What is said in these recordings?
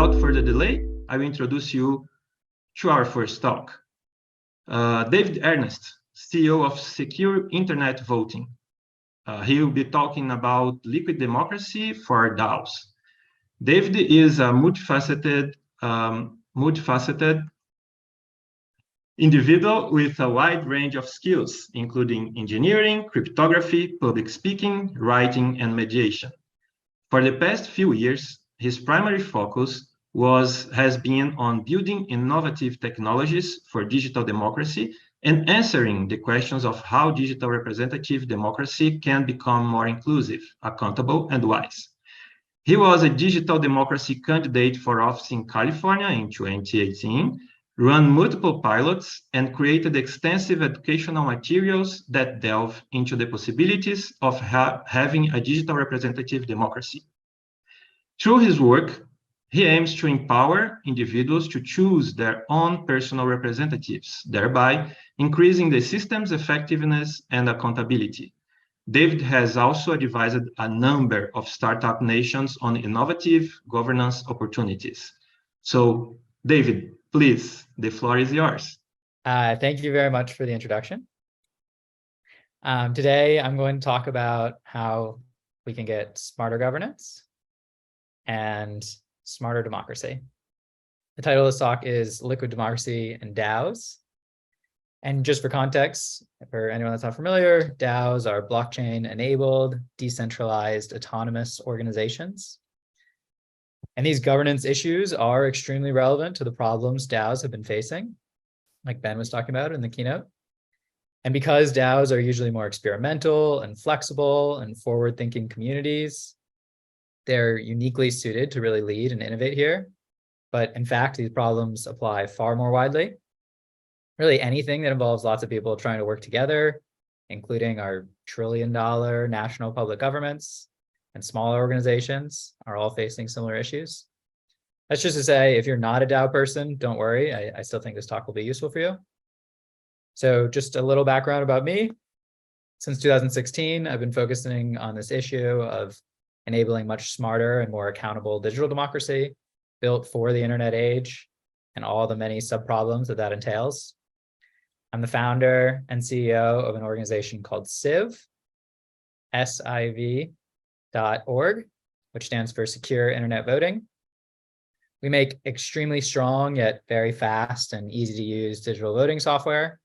without further delay, I will introduce you to our first talk. David Ernst, CEO of Secure Internet Voting. He will be talking about liquid democracy for DAOs. David is a multifaceted individual with a wide range of skills, including engineering, cryptography, public speaking, writing, and mediation. For the past few years, his primary focus has been on building innovative technologies for digital democracy and answering the questions of how digital representative democracy can become more inclusive, accountable, and wise. He was a digital democracy candidate for office in California in 2018, ran multiple pilots, and created extensive educational materials that delve into the possibilities of having a digital representative democracy. Through his work, he aims to empower individuals to choose their own personal representatives, thereby increasing the system's effectiveness and accountability. David has also advised a number of startup nations on innovative governance opportunities. So, David, please, the floor is yours. Thank you very much for the introduction. Today, I'm going to talk about how we can get smarter governance and smarter democracy. The title of this talk is Liquid Democracy and DAOs. And just for context, for anyone that's not familiar, DAOs are blockchain-enabled, decentralized, autonomous organizations. And these governance issues are extremely relevant to the problems DAOs have been facing, like Ben was talking about in the keynote. And because DAOs are usually more experimental and flexible and forward-thinking communities, they're uniquely suited to really lead and innovate here. But in fact, these problems apply far more widely. Really anything that involves lots of people trying to work together, including our trillion-dollar national public governments and smaller organizations, are all facing similar issues. That's just to say, if you're not a DAO person, don't worry. I still think this talk will be useful for you. So just a little background about me. Since 2016, I've been focusing on this issue of enabling much smarter and more accountable digital democracy built for the internet age and all the many sub-problems that entails. I'm the founder and CEO of an organization called SIV, SIV.org, which stands for Secure Internet Voting. We make extremely strong yet very fast and easy to use digital voting software.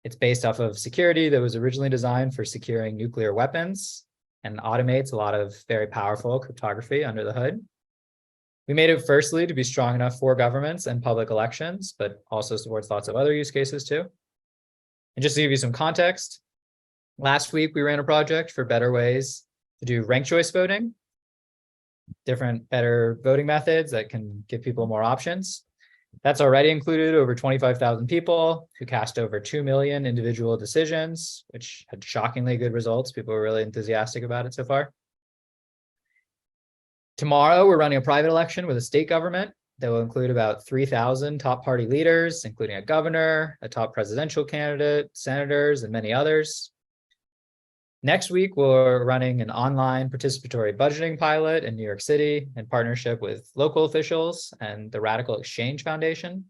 It's based off of security that was originally designed for securing nuclear weapons and automates a lot of very powerful cryptography under the hood. We made it firstly to be strong enough for governments and public elections, but also supports lots of other use cases too. And just to give you some context, last week we ran a project for better ways to do ranked choice voting, better voting methods that can give people more options. That's already included over 25,000 people who cast over 2 million individual decisions, which had shockingly good results. People were really enthusiastic about it so far. Tomorrow, we're running a private election with a state government that will include about 3,000 top party leaders, including a governor, a top presidential candidate, senators, and many others. Next week, we're running an online participatory budgeting pilot in New York City in partnership with local officials and the Radical Exchange Foundation.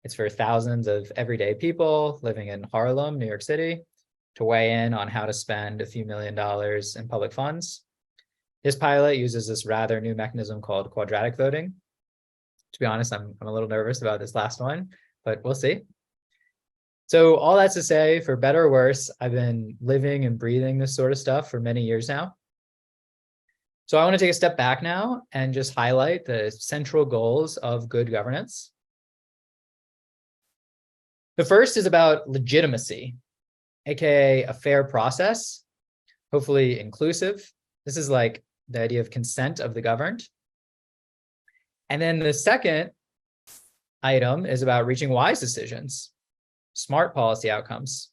It's for thousands of everyday people living in Harlem, New York City, to weigh in on how to spend a few $1 million in public funds. This pilot uses this rather new mechanism called quadratic voting. To be honest, I'm a little nervous about this last one, but we'll see. So all that's to say, for better or worse, I've been living and breathing this sort of stuff for many years now. So I want to take a step back now and just highlight the central goals of good governance. The first is about legitimacy, aka a fair process, hopefully inclusive. This is like the idea of consent of the governed. And then the second item is about reaching wise decisions, smart policy outcomes,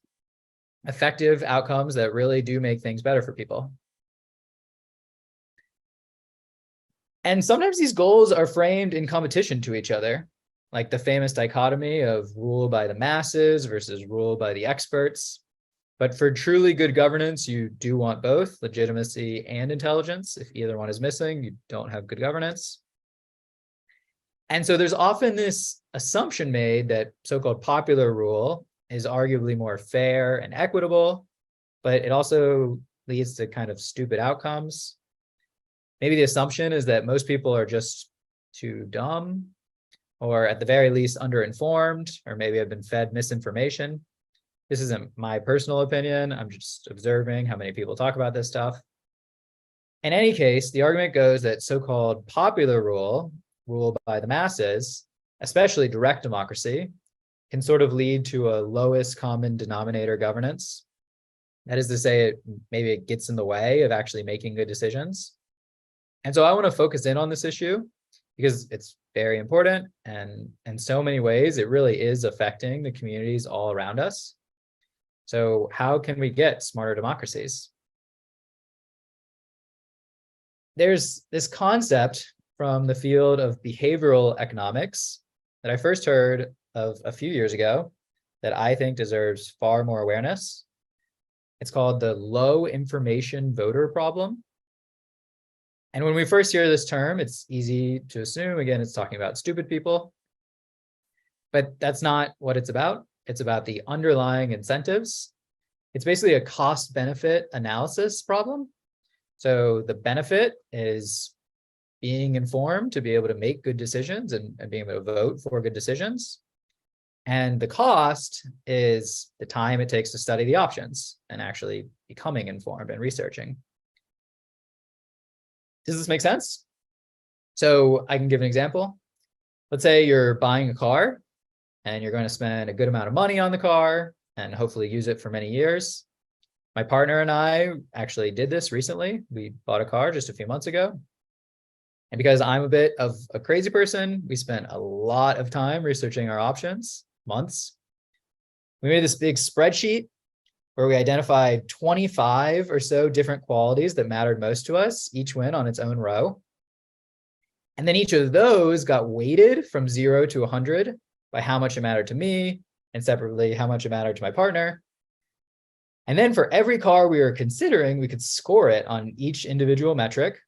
effective outcomes that really do make things better for people. And sometimes these goals are framed in competition to each other, like the famous dichotomy of rule by the masses versus rule by the experts. But for truly good governance, you do want both legitimacy and intelligence. If either one is missing, you don't have good governance. And so there's often this assumption made that so-called popular rule is arguably more fair and equitable, but it also leads to kind of stupid outcomes. Maybe the assumption is that most people are just too dumb, or at the very least underinformed, or maybe have been fed misinformation. This isn't my personal opinion. I'm just observing how many people talk about this stuff. In any case, the argument goes that so-called popular rule by the masses, especially direct democracy, can sort of lead to a lowest common denominator governance. That is to say, maybe it gets in the way of actually making good decisions. And so I want to focus in on this issue because it's very important, and in so many ways, it really is affecting the communities all around us. So how can we get smarter democracies? There's this concept from the field of behavioral economics that I first heard of a few years ago that I think deserves far more awareness. It's called the low information voter problem. And when we first hear this term, it's easy to assume, again, it's talking about stupid people. But that's not what it's about. It's about the underlying incentives. It's basically a cost-benefit analysis problem. So the benefit is being informed to be able to make good decisions and being able to vote for good decisions. And the cost is the time it takes to study the options and actually becoming informed and researching. Does this make sense? So I can give an example. Let's say you're buying a car and you're going to spend a good amount of money on the car and hopefully use it for many years. My partner and I actually did this recently. We bought a car just a few months ago. And because I'm a bit of a crazy person, we spent a lot of time researching our options, months. We made this big spreadsheet where we identified 25 or so different qualities that mattered most to us, each one on its own row. And then each of those got weighted from 0 to 100 by how much it mattered to me, and separately how much it mattered to my partner. And then for every car we were considering, we could score it on each individual metric,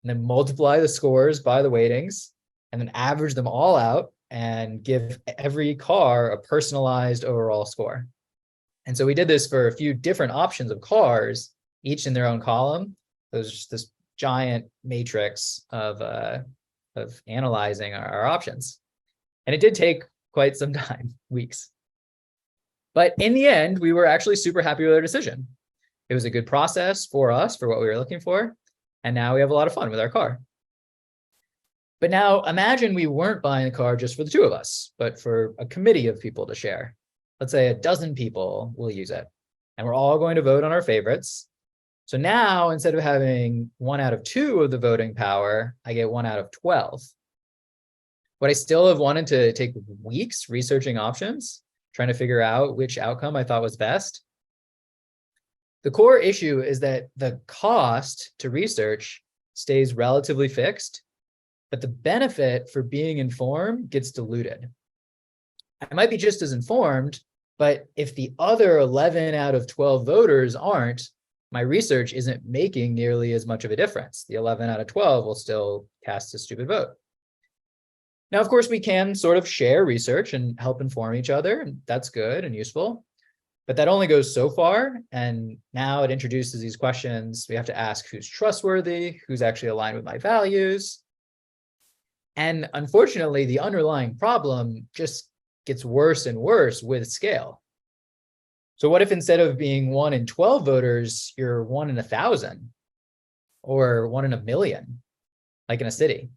and then multiply the scores by the weightings, and then average them all out and give every car a personalized overall score. And so we did this for a few different options of cars, each in their own column. So it was just this giant matrix of analyzing our options. And it did take quite some time, weeks. But in the end, we were actually super happy with our decision. It was a good process for us, for what we were looking for. And now we have a lot of fun with our car. But now imagine we weren't buying a car just for the two of us, but for a committee of people to share. Let's say a dozen people will use it, and we're all going to vote on our favorites. So now, instead of having 1 out of 2 of the voting power, I get 1 out of 12. Would I still have wanted to take weeks researching options, trying to figure out which outcome I thought was best? The core issue is that the cost to research stays relatively fixed, but the benefit for being informed gets diluted. I might be just as informed, but if the other 11 out of 12 voters aren't, my research isn't making nearly as much of a difference. The 11 out of 12 will still cast a stupid vote. Now, of course, we can sort of share research and help inform each other, and that's good and useful. But that only goes so far, and now it introduces these questions. We have to ask who's trustworthy, who's actually aligned with my values. And unfortunately, the underlying problem just gets worse and worse with scale. So what if instead of being 1 in 12 voters, you're 1 in 1,000 or 1 in 1,000,000, like in a city?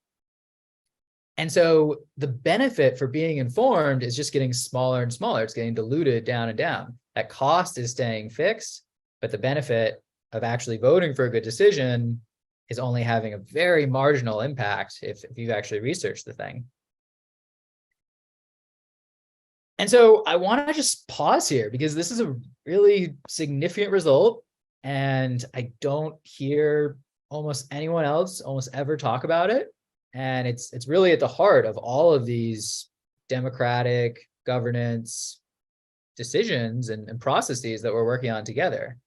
And so the benefit for being informed is just getting smaller and smaller. It's getting diluted down and down. That cost is staying fixed, but the benefit of actually voting for a good decision is only having a very marginal impact if you've actually researched the thing. And so I want to just pause here because this is a really significant result, and I don't hear almost anyone else almost ever talk about it. And it's really at the heart of all of these democratic governance decisions and processes that we're working on together.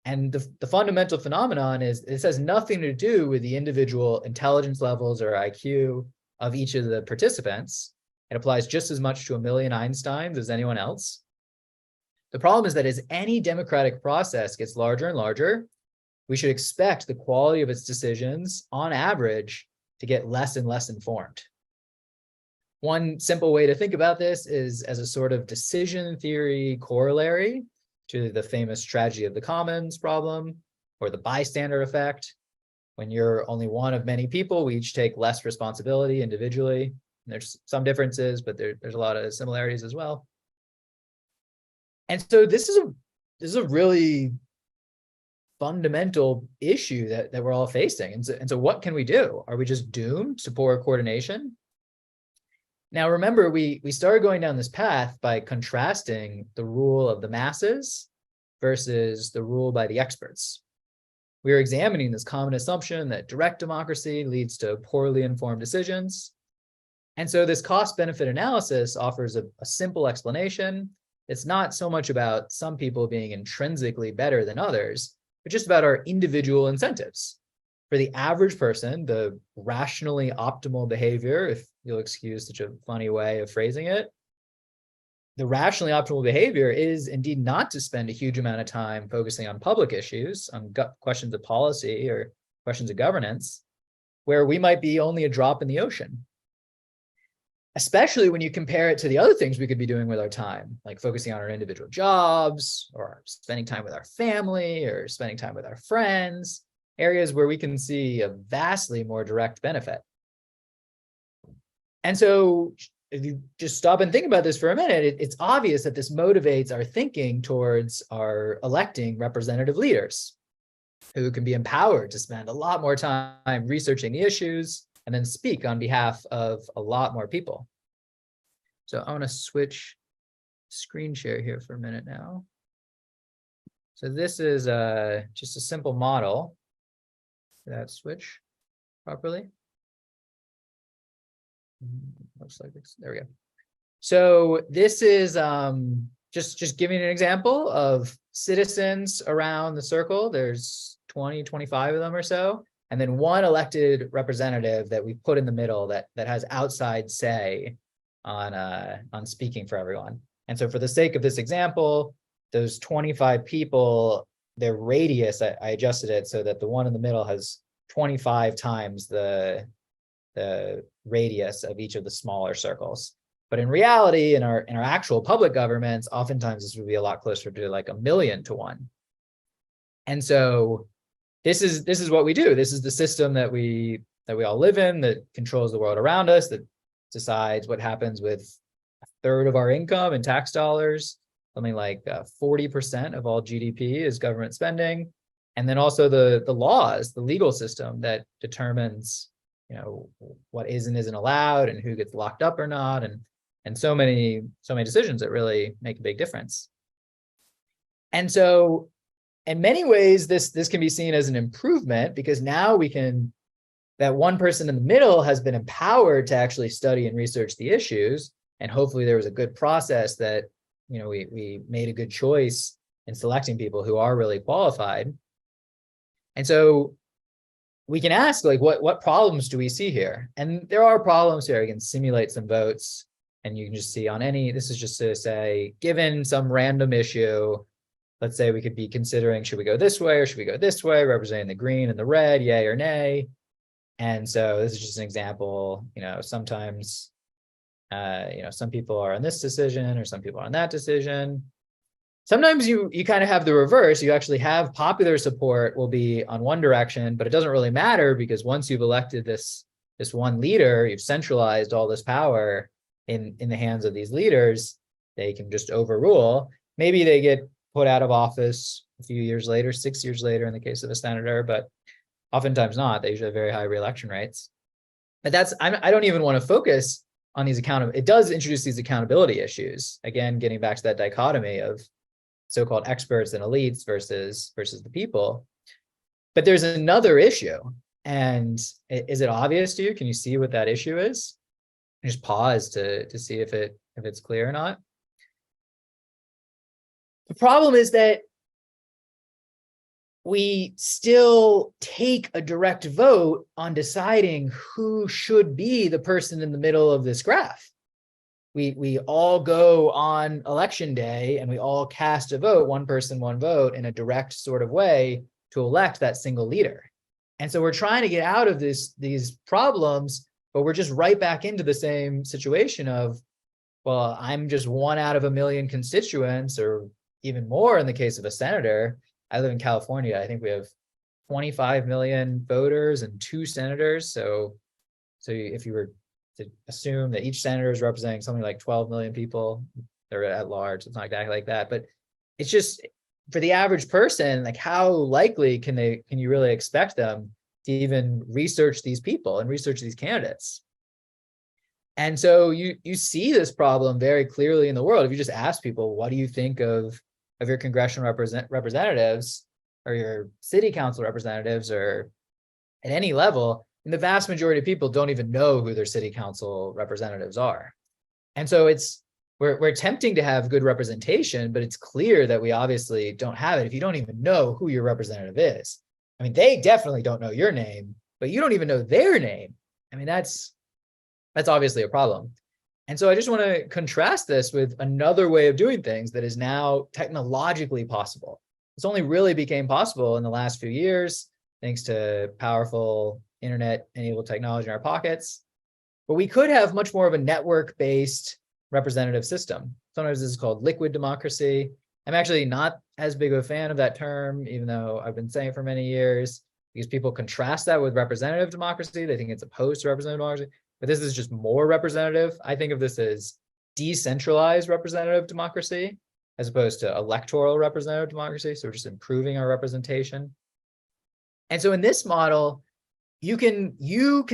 And the fundamental phenomenon is this has nothing to do with the individual intelligence levels or IQ of each of the participants. It applies just as much to a million Einsteins as anyone else. The problem is that as any democratic process gets larger and larger, we should expect the quality of its decisions, on average, to get less and less informed. One simple way to think about this is as a sort of decision theory corollary to the famous tragedy of the commons problem, or the bystander effect. When you're only one of many people, we each take less responsibility individually. And there's some differences, but there's a lot of similarities as well. And so this is a really fundamental issue that we're all facing. And so what can we do? Are we just doomed to poor coordination? Now, remember, we started going down this path by contrasting the rule of the masses versus the rule by the experts. We are examining this common assumption that direct democracy leads to poorly informed decisions. And so this cost-benefit analysis offers a simple explanation. It's not so much about some people being intrinsically better than others, but just about our individual incentives. For the average person, the rationally optimal behavior, if you'll excuse such a funny way of phrasing it, the rationally optimal behavior is indeed not to spend a huge amount of time focusing on public issues, on questions of policy or questions of governance, where we might be only a drop in the ocean. Especially when you compare it to the other things we could be doing with our time, like focusing on our individual jobs, or spending time with our family, or spending time with our friends, areas where we can see a vastly more direct benefit. And so if you just stop and think about this for a minute, it's obvious that this motivates our thinking towards our electing representative leaders who can be empowered to spend a lot more time researching the issues and then speak on behalf of a lot more people. So I want to switch screen share here for a minute now. So this is just a simple model. Did that switch properly? Looks like it's, there we go. So this is just giving an example of citizens around the circle. There's 20, 25 of them or so. And then one elected representative that we put in the middle that has outside say on speaking for everyone. And so for the sake of this example, those 25 people, their radius, I adjusted it so that the one in the middle has 25 times the radius of each of the smaller circles. But in reality, in our actual public governments, oftentimes this would be a lot closer to like 1,000,000 to 1. And so this is what we do. This is the system that we all live in, that controls the world around us, that decides what happens with a third of our income in tax dollars. Something like 40% of all GDP is government spending. And then also the laws, the legal system that determines, what is and isn't allowed and who gets locked up or not, and so many decisions that really make a big difference. And so in many ways, this can be seen as an improvement, because now that one person in the middle has been empowered to actually study and research the issues. And hopefully there was a good process that, we made a good choice in selecting people who are really qualified. And so we can ask, like, what problems do we see here? And there are problems here. I can simulate some votes, and you can just see on any, this is just to say, given some random issue, let's say we could be considering, should we go this way or should we go this way, representing the green and the red, yay or nay. And so this is just an example, sometimes, some people are on this decision or some people are on that decision. Sometimes you kind of have the reverse. You actually have popular support will be on one direction, but it doesn't really matter, because once you've elected this one leader, you've centralized all this power in the hands of these leaders. They can just overrule. Maybe they get put out of office a few years later, 6 years later in the case of a senator, but oftentimes not. They usually have very high re-election rates. But I don't even want to focus on these it does introduce these accountability issues. Again, getting back to that dichotomy of so-called experts and elites versus the people. But there's another issue. And is it obvious to you? Can you see what that issue is? Just pause to see if it's clear or not. The problem is that we still take a direct vote on deciding who should be the person in the middle of this graph. We all go on election day and we all cast a vote, one person, one vote, in a direct sort of way to elect that single leader. And so we're trying to get out of these problems, but we're just right back into the same situation of, well, I'm just one out of a million constituents, or even more in the case of a senator. I live in California. I think we have 25 million voters and 2 senators. So if you were to assume that each senator is representing something like 12 million people, they're at large. It's not exactly like that, but it's just for the average person, like how likely can you really expect them to even research these people and research these candidates? And so you see this problem very clearly in the world. If you just ask people, what do you think of your congressional representatives or your city council representatives, or at any level, and the vast majority of people don't even know who their city council representatives are. And so we're attempting to have good representation, but it's clear that we obviously don't have it if you don't even know who your representative is. I mean, they definitely don't know your name, but you don't even know their name. I mean, that's obviously a problem. And so I just want to contrast this with another way of doing things that is now technologically possible. This only really became possible in the last few years, thanks to powerful internet-enabled technology in our pockets. But we could have much more of a network-based representative system. Sometimes this is called liquid democracy. I'm actually not as big of a fan of that term, even though I've been saying it for many years, because people contrast that with representative democracy. They think it's opposed to representative democracy, but this is just more representative. I think of this as decentralized representative democracy, as opposed to electoral representative democracy. So we're just improving our representation. And so in this model, you can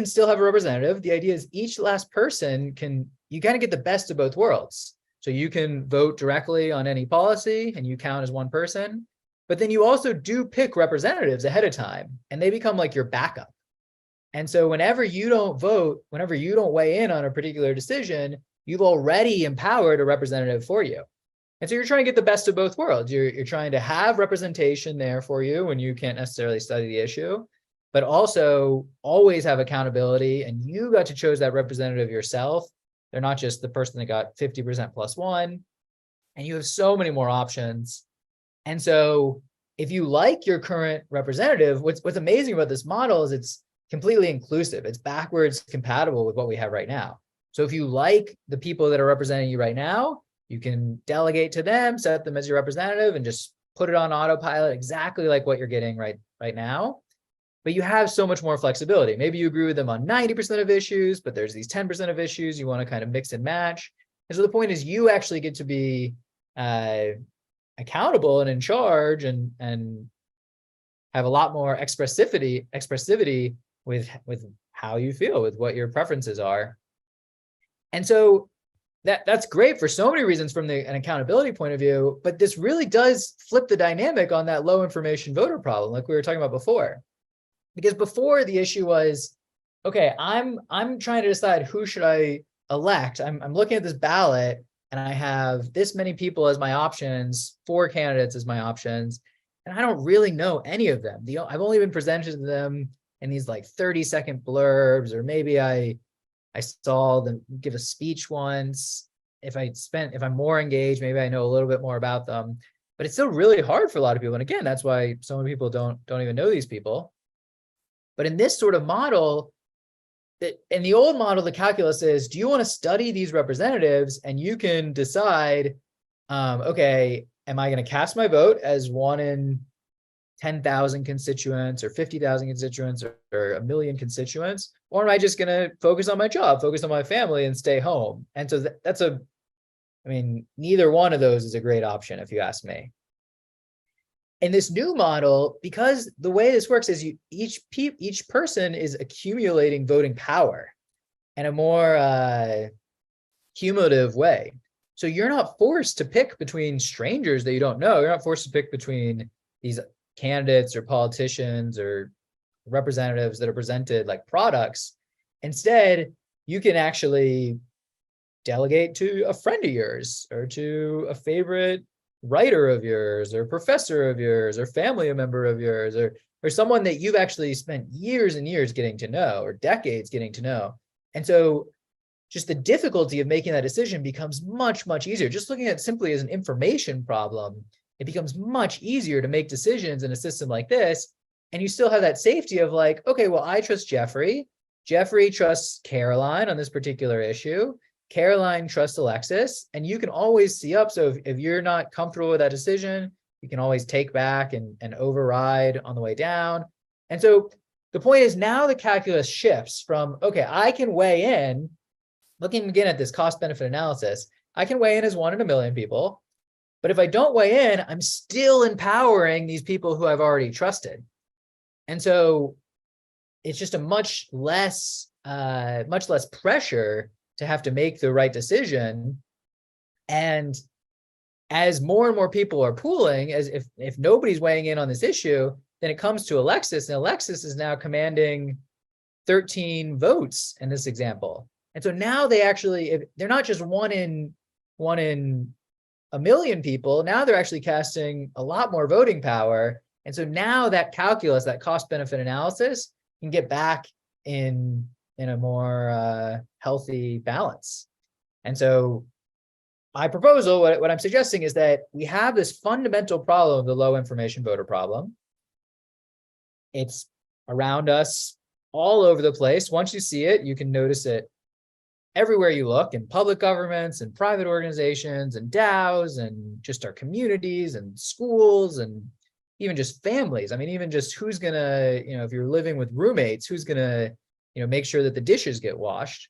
still have a representative. The idea is each last person you kind of get the best of both worlds. So you can vote directly on any policy and you count as one person, but then you also do pick representatives ahead of time and they become like your backup. And so whenever you don't vote, whenever you don't weigh in on a particular decision, you've already empowered a representative for you. And so you're trying to get the best of both worlds. You're trying to have representation there for you when you can't necessarily study the issue, but also always have accountability, and you got to choose that representative yourself. They're not just the person that got 50% plus one, and you have so many more options. And so if you like your current representative, what's amazing about this model is it's completely inclusive. It's backwards compatible with what we have right now. So if you like the people that are representing you right now, you can delegate to them, set them as your representative, and just put it on autopilot exactly like what you're getting right now. But you have so much more flexibility. Maybe you agree with them on 90% of issues, but there's these 10% of issues you want to kind of mix and match. And so the point is you actually get to be accountable and in charge and have a lot more expressivity with how you feel, with what your preferences are. And so that's great for so many reasons from an accountability point of view, but this really does flip the dynamic on that low information voter problem, like we were talking about before. Because before the issue was, okay, I'm trying to decide who should I elect. I'm looking at this ballot and I have this many people as my options, 4 candidates as my options, and I don't really know any of them. I've only been presented to them in these like 30-second blurbs, or maybe I saw them give a speech once. If I'm more engaged, maybe I know a little bit more about them, but it's still really hard for a lot of people. And again, that's why so many people don't even know these people. But in this sort of model, in the old model, the calculus is, do you want to study these representatives? And you can decide, okay, am I going to cast my vote as 1 in 10,000 constituents or 50,000 constituents or 1 million constituents? Or am I just going to focus on my job, focus on my family and stay home? And so neither one of those is a great option if you ask me. In this new model, because the way this works is each person is accumulating voting power in a more cumulative way. So you're not forced to pick between strangers that you don't know. You're not forced to pick between these candidates or politicians or representatives that are presented like products. Instead, you can actually delegate to a friend of yours or to a favorite writer of yours or professor of yours or family member of yours or someone that you've actually spent years and years getting to know or decades getting to know. And so just the difficulty of making that decision becomes much, much easier. Just looking at it simply as an information problem, it becomes much easier to make decisions in a system like this. And you still have that safety of like, okay, well, I trust Jeffrey. Jeffrey trusts Caroline on this particular issue. Caroline trusts Alexis, and you can always see up. So if you're not comfortable with that decision, you can always take back and override on the way down. And so the point is now the calculus shifts from, okay, I can weigh in, looking again at this cost benefit analysis, I can weigh in as 1 in a million people. But if I don't weigh in, I'm still empowering these people who I've already trusted. And so it's just a much less pressure to have to make the right decision. And as more and more people are pooling, as if nobody's weighing in on this issue, then it comes to Alexis, and Alexis is now commanding 13 votes in this example. And so now they actually, they're not just one in a million people, now they're actually casting a lot more voting power. And so now that calculus, that cost benefit analysis can get back in a more healthy balance. And so my proposal, what I'm suggesting is that we have this fundamental problem of the low information voter problem. It's around us all over the place. Once you see it, you can notice it everywhere you look, in public governments and private organizations and DAOs and just our communities and schools and even just families. I mean, even just who's gonna, if you're living with roommates, who's gonna, make sure that the dishes get washed.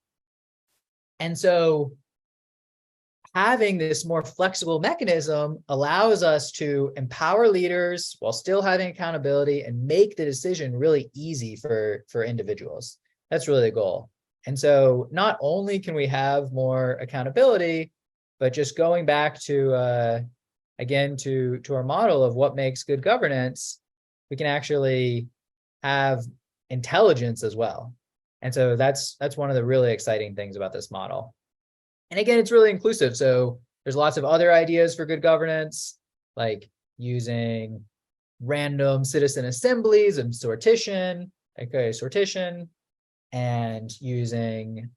And so having this more flexible mechanism allows us to empower leaders while still having accountability and make the decision really easy for individuals. That's really the goal. And so not only can we have more accountability, but just going back to, again, to our model of what makes good governance, we can actually have intelligence as well. And so that's one of the really exciting things about this model. And again, it's really inclusive. So there's lots of other ideas for good governance, like using random citizen assemblies and sortition, and using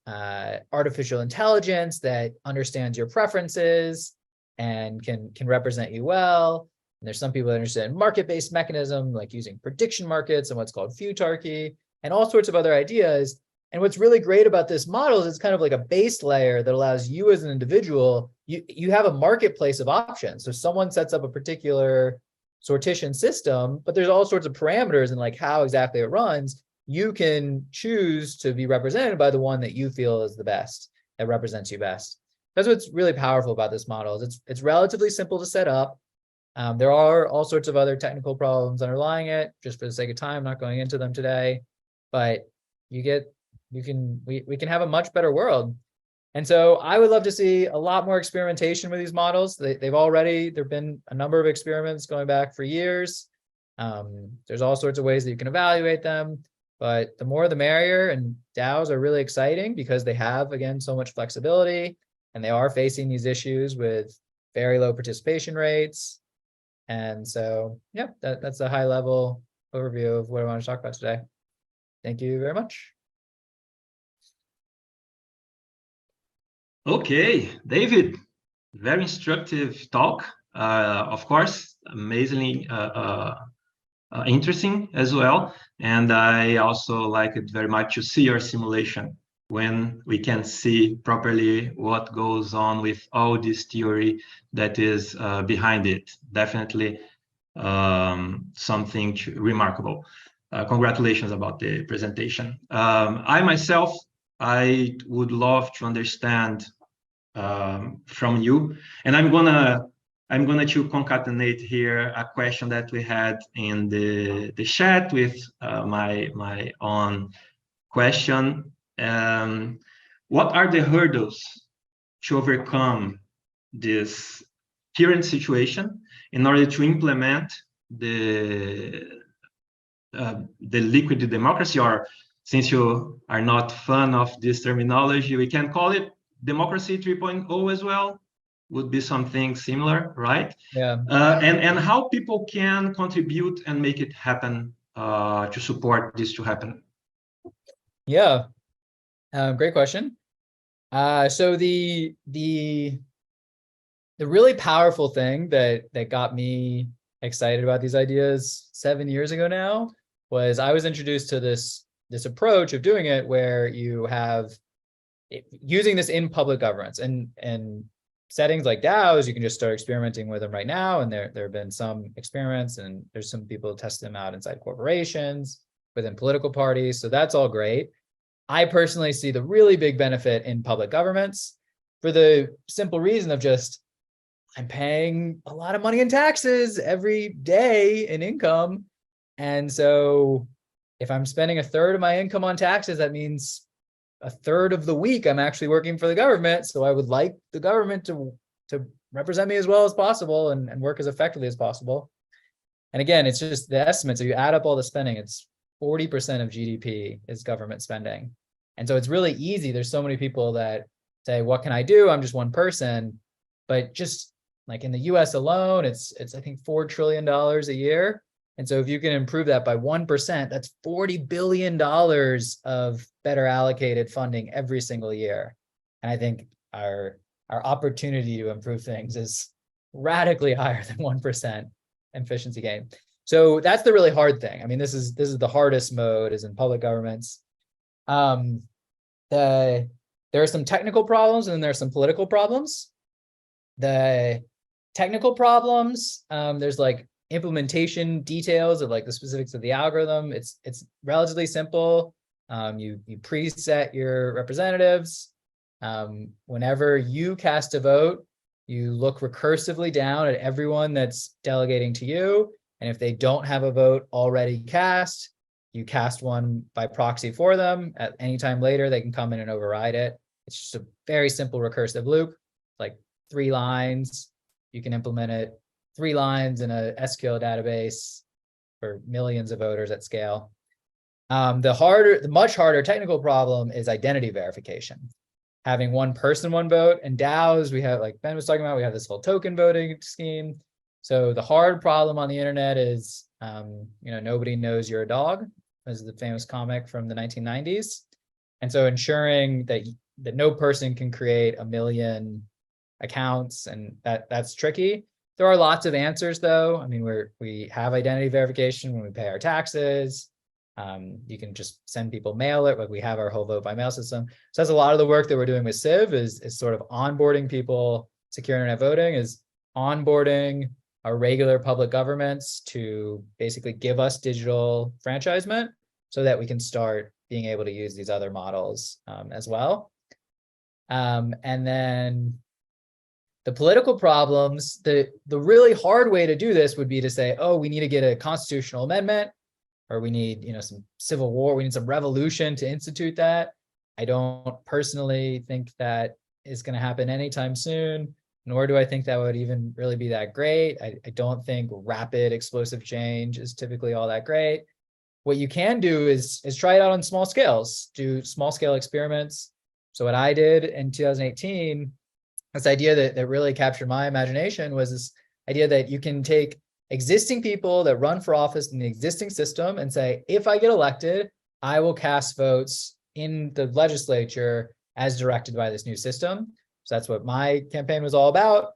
artificial intelligence that understands your preferences and can represent you well. And there's some people that understand market-based mechanism, like using prediction markets and what's called futarchy, and all sorts of other ideas. And what's really great about this model is it's kind of like a base layer that allows you as an individual, you have a marketplace of options. So someone sets up a particular sortition system, but there's all sorts of parameters and like how exactly it runs. You can choose to be represented by the one that you feel is the best, that represents you best. That's what's really powerful about this model. It's relatively simple to set up. There are all sorts of other technical problems underlying it. Just for the sake of time, I'm not going into them today, but we can have a much better world. And so I would love to see a lot more experimentation with these models. There've been a number of experiments going back for years. There's all sorts of ways that you can evaluate them, but the more the merrier. And DAOs are really exciting because they have, again, so much flexibility, and they are facing these issues with very low participation rates. And so, yeah, that's a high level overview of what I want to talk about today. Thank you very much. Okay, David, very instructive talk. Of course, amazingly interesting as well. And I also like it very much to see your simulation when we can see properly what goes on with all this theory that is behind it. Definitely something remarkable. Congratulations about the presentation. I would love to understand from you, and I'm gonna to concatenate here a question that we had in the chat with my own question. What are the hurdles to overcome this current situation in order to implement the liquid democracy, or since you are not fan of this terminology, we can call it democracy 3.0 as well? would be something similar, right? Yeah. And how people can contribute and make it happen, to support this to happen. Yeah. Great question. So the really powerful thing that got me excited about these ideas 7 years ago now was I was introduced to this approach of doing it where you have using this in public governance and settings like DAOs. You can just start experimenting with them right now, and there have been some experiments, and there's some people test them out inside corporations, within political parties. So that's all great. I personally see the really big benefit in public governments for the simple reason of just I'm paying a lot of money in taxes every day in income. And so if I'm spending a third of my income on taxes, that means a third of the week I'm actually working for the government. So I would like the government to represent me as well as possible and work as effectively as possible. And again, it's just the estimate. So you add up all the spending, it's 40% of GDP is government spending. And so it's really easy. There's so many people that say, what can I do? I'm just one person. But just like in the US alone, it's I think $4 trillion a year. And so if you can improve that by 1%, that's $40 billion of better allocated funding every single year. And I think our opportunity to improve things is radically higher than 1% efficiency gain. So that's the really hard thing. I mean, this is the hardest mode is in public governments. There are some technical problems and then there's some political problems. The technical problems, there's like implementation details of like the specifics of the algorithm. It's relatively simple. You preset your representatives. Whenever you cast a vote, you look recursively down at everyone that's delegating to you. And if they don't have a vote already cast, you cast one by proxy for them. At any time later, they can come in and override it. It's just a very simple recursive loop, like 3 lines. You can implement it 3 lines in a SQL database for millions of voters at scale. The much harder technical problem is identity verification. Having one person, one vote, and DAOs, we have, like Ben was talking about, we have this whole token voting scheme. So the hard problem on the internet is, nobody knows you're a dog. This is the famous comic from the 1990s. And so ensuring that no person can create 1 million accounts, and that's tricky. There are lots of answers though. I mean, we have identity verification when we pay our taxes. You can just send people mail it, like we have our whole vote by mail system. So that's a lot of the work that we're doing with Civ is sort of onboarding people. Secure internet voting is onboarding our regular public governments to basically give us digital franchisement so that we can start being able to use these other models as well. And then the political problems, the really hard way to do this would be to say, oh, we need to get a constitutional amendment, or we need some civil war, we need some revolution to institute that. I don't personally think that is going to happen anytime soon, nor do I think that would even really be that great. I don't think rapid explosive change is typically all that great. What you can do is try it out on small scales, do small scale experiments. So what I did in 2018, this idea that really captured my imagination was this idea that you can take existing people that run for office in the existing system and say, if I get elected, I will cast votes in the legislature as directed by this new system. So that's what my campaign was all about.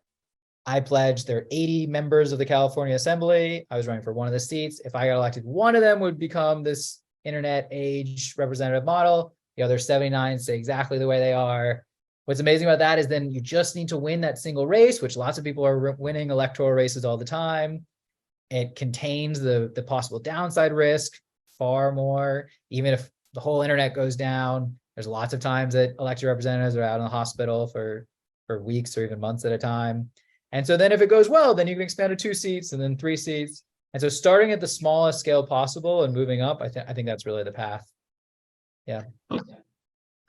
I pledged there are 80 members of the California Assembly. I was running for one of the seats. If I got elected, one of them would become this internet age representative model. The other 79 stay exactly the way they are. What's amazing about that is then you just need to win that single race, which lots of people are winning electoral races all the time. It contains the possible downside risk far more. Even if the whole internet goes down, there's lots of times that elected representatives are out in the hospital for weeks or even months at a time. And so then if it goes well, then you can expand to 2 seats and then 3 seats. And so starting at the smallest scale possible and moving up, I think that's really the path. Yeah.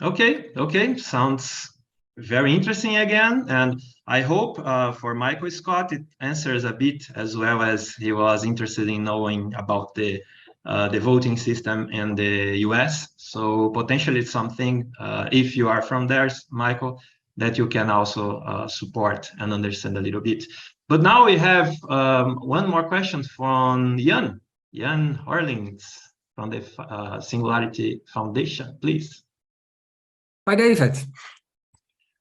Okay. Sounds very interesting again. And I hope for Michael Scott, it answers a bit as well as he was interested in knowing about the voting system in the US. So potentially it's something, if you are from there, Michael, that you can also support and understand a little bit. But now we have one more question from Jan Horlings from the Singularity Foundation, please. Hi, David.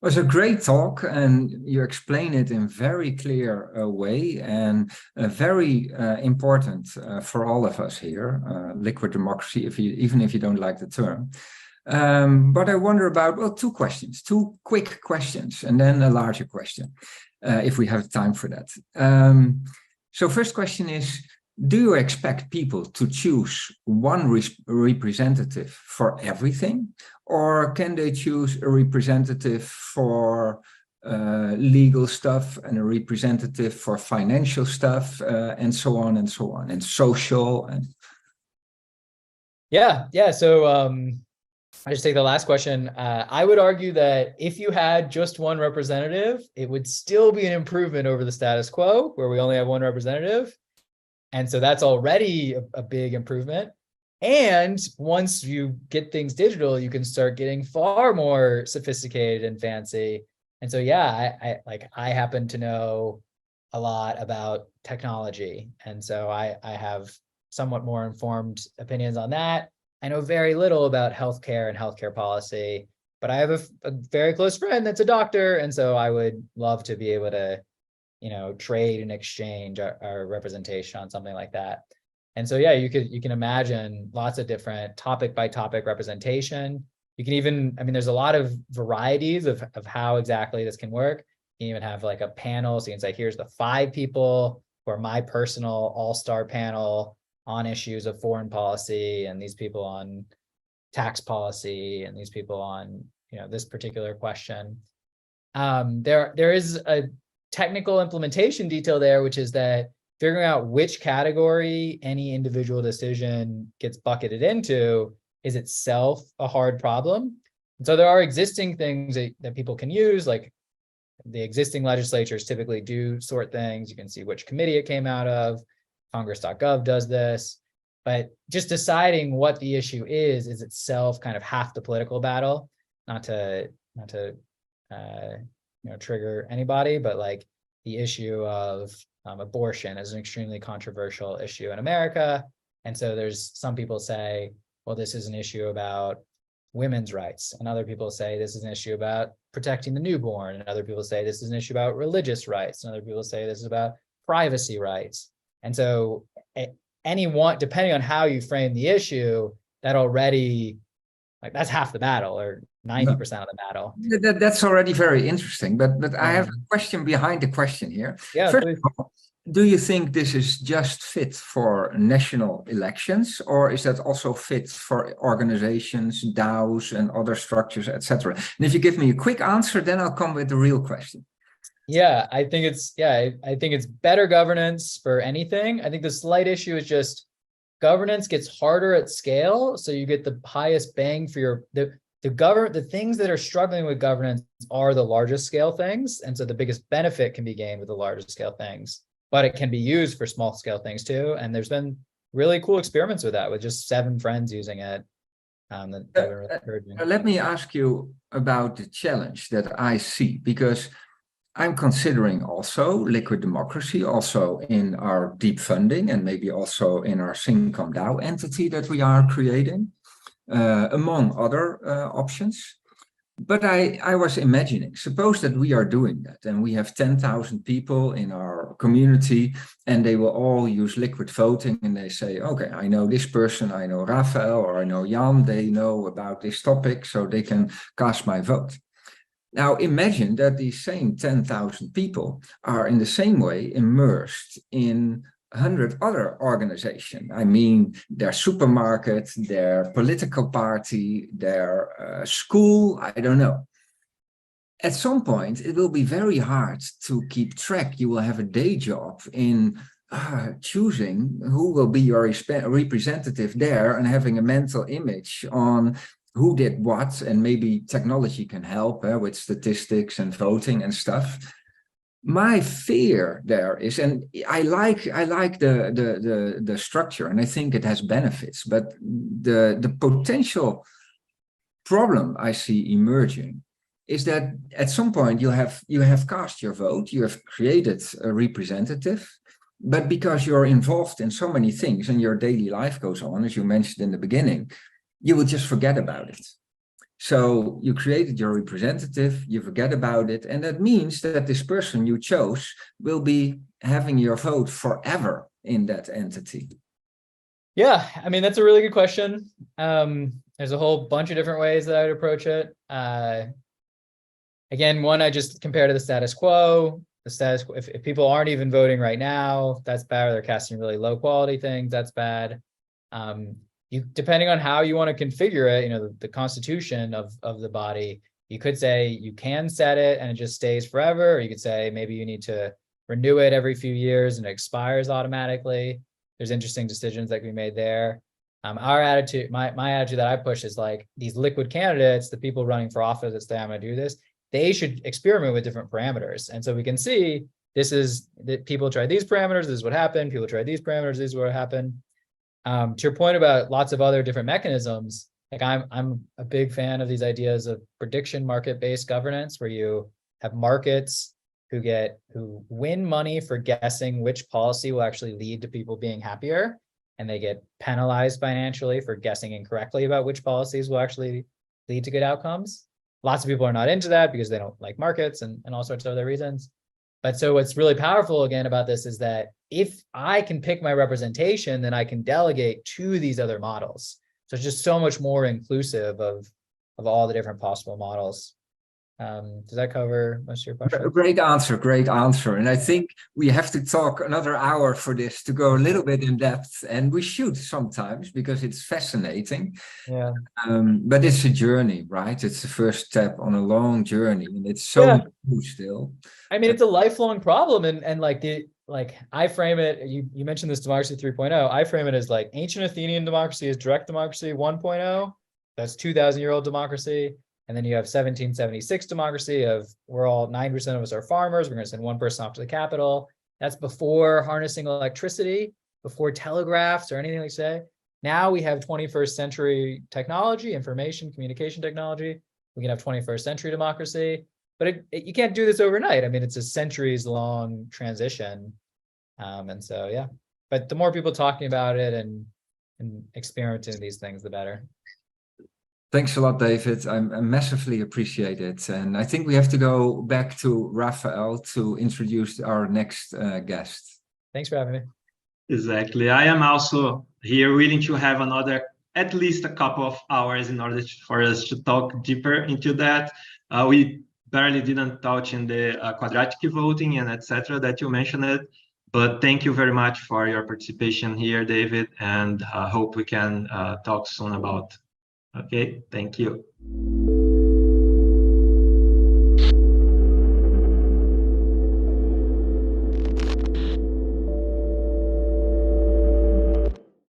It was a great talk, and you explain it in very clear way, and very important for all of us here, liquid democracy, even if you don't like the term. But I wonder about, well, two quick questions, and then a larger question, if we have time for that. So first question is, do you expect people to choose one representative for everything, or can they choose a representative for legal stuff and a representative for financial stuff, and so on and so on, and social? And yeah. So I just take the last question. I would argue that if you had just one representative, it would still be an improvement over the status quo, where we only have one representative. And so that's already a big improvement. And once you get things digital, you can start getting far more sophisticated and fancy. And so, yeah, I happen to know a lot about technology. And so I have somewhat more informed opinions on that. I know very little about healthcare and healthcare policy, but I have a very close friend that's a doctor. And so I would love to be able to, trade and exchange our representation on something like that. And so, yeah, you can imagine lots of different topic by topic representation. You can even, there's a lot of varieties of how exactly this can work. You can even have like a panel. So you can say, here's the 5 people who are my personal all-star panel on issues of foreign policy, and these people on tax policy, and these people on, this particular question. There is a technical implementation detail there, which is that figuring out which category any individual decision gets bucketed into is itself a hard problem. And so there are existing things that people can use, like the existing legislatures typically do sort things. You can see which committee it came out of. Congress.gov does this. But just deciding what the issue is itself kind of half the political battle. Not to trigger anybody, but like the issue of abortion is an extremely controversial issue in America. And so there's some people say, well, this is an issue about women's rights. And other people say this is an issue about protecting the newborn. And other people say this is an issue about religious rights. And other people say this is about privacy rights. And so depending on how you frame the issue, that already, that's half the battle, or 90% of the battle. That's already very interesting, but I have a question behind the question here. Yeah, First of all, do you think this is just fit for national elections, or is that also fit for organizations, DAOs, and other structures, etc.? And if you give me a quick answer, then I'll come with the real question. Yeah, I think it's better governance for anything. I think the slight issue is just governance gets harder at scale, so you get the highest bang for your the things that are struggling with governance are the largest scale things, and so the biggest benefit can be gained with the largest scale things, but it can be used for small scale things too. And there's been really cool experiments with that, with just 7 friends using it. Let me ask you about the challenge that I see, because I'm considering also liquid democracy, also in our deep funding, and maybe also in our Syncom DAO entity that we are creating, among other options. But I was imagining, suppose that we are doing that, and we have 10,000 people in our community, and they will all use liquid voting, and they say, okay, I know this person, I know Raphael, or I know Jan, they know about this topic, so they can cast my vote. Now imagine that these same 10,000 people are in the same way immersed in 100 other organizations. I mean, their supermarket, their political party, their school, I don't know. At some point, it will be very hard to keep track. You will have a day job in choosing who will be your representative there, and having a mental image on who did what, and maybe technology can help with statistics and voting and stuff. My fear there is, and I like the structure, and I think it has benefits, but the potential problem I see emerging is that at some point you have cast your vote, you have created a representative, but because you're involved in so many things and your daily life goes on, as you mentioned in the beginning, you will just forget about it. So you created your representative, you forget about it, and that means that this person you chose will be having your vote forever in that entity. Yeah, I mean, that's a really good question. There's a whole bunch of different ways that I would approach it. Again, one, I just compare to the status quo. The status quo, if people aren't even voting right now, that's bad. Or they're casting really low quality things, that's bad. Depending on how you want to configure it, the constitution of the body, you could say you can set it and it just stays forever, or you could say maybe you need to renew it every few years and it expires automatically. There's interesting decisions that can be made there. Our attitude, my attitude that I push is like these liquid candidates, the people running for office that say I'm going to do this, they should experiment with different parameters. And so we can see this is that people try these parameters, this is what happened. People try these parameters, this is what happened. To your point about lots of other different mechanisms, like I'm a big fan of these ideas of prediction market-based governance, where you have markets who win money for guessing which policy will actually lead to people being happier, and they get penalized financially for guessing incorrectly about which policies will actually lead to good outcomes. Lots of people are not into that because they don't like markets and all sorts of other reasons. But so what's really powerful again about this is that if I can pick my representation, then I can delegate to these other models. So it's just so much more inclusive of all the different possible models. Does that cover most of your questions? Great answer. And I think we have to talk another hour for this to go a little bit in depth, and we should sometimes because it's fascinating. Yeah. But it's a journey, right? It's the first step on a long journey, and it's so new still. I mean, it's a lifelong problem, and like I frame it. You mentioned this democracy 3.0. I frame it as like ancient Athenian democracy is direct democracy 1.0. That's 2,000-year-old democracy. And then you have 1776 democracy of we're all 9% of us are farmers. We're going to send one person off to the capital. That's before harnessing electricity, before telegraphs or anything like that. Now we have 21st century technology, information, communication technology. We can have 21st century democracy, but you can't do this overnight. I mean, it's a centuries long transition. And so, yeah, but the more people talking about it and experimenting these things, the better. Thanks a lot, David. I massively appreciate it. And I think we have to go back to Raphael to introduce our next guest. Thanks for having me. Exactly. I am also here willing to have at least a couple of hours in order for us to talk deeper into that. We barely didn't touch in the quadratic voting and etc. that you mentioned. But thank you very much for your participation here, David, and hope we can talk soon about. Okay, thank you.